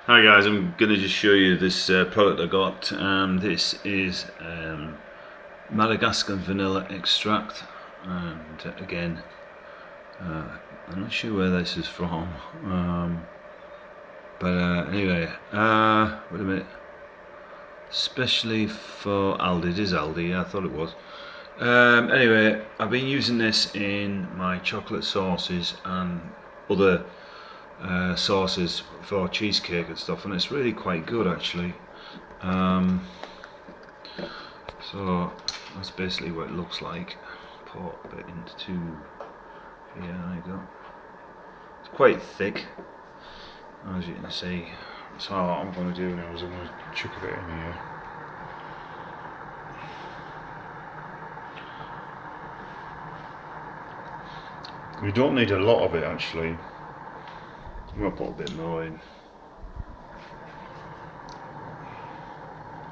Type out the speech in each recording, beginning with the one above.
Hi guys, I'm going to just show you this product I got. This is Madagascan vanilla extract, and again, I'm not sure where this is from, but anyway, wait a minute, especially for Aldi. It is Aldi, yeah, I thought it was. Anyway, I've been using this in my chocolate sauces and other sauces for cheesecake and stuff, and it's really quite good actually. So that's basically what it looks like. Pour a bit into here, there you go. It's quite thick, as you can see. So what I'm going to do now is I'm going to chuck a bit in here. You don't need a lot of it actually. I'm going to put a bit more in.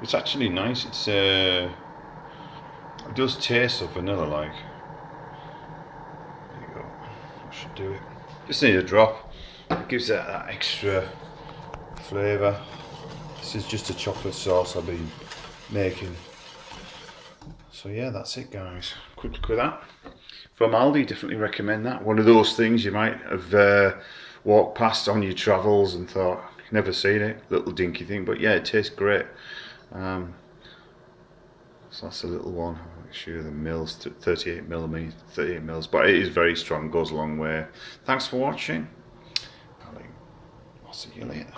It's actually nice. It does taste of vanilla like. There you go. That should do it. Just need a drop. It gives that extra flavour. This is just a chocolate sauce I've been making. So yeah, that's it guys. Quick look at that. From Aldi, definitely recommend that. One of those things you might have walked past on your travels and thought, never seen it, little dinky thing, but yeah, it tastes great. So that's a little one. I'll show you the mils, 38 millimeters, 38 mils, but it is very strong, goes a long way. Thanks for watching. I'll see you later.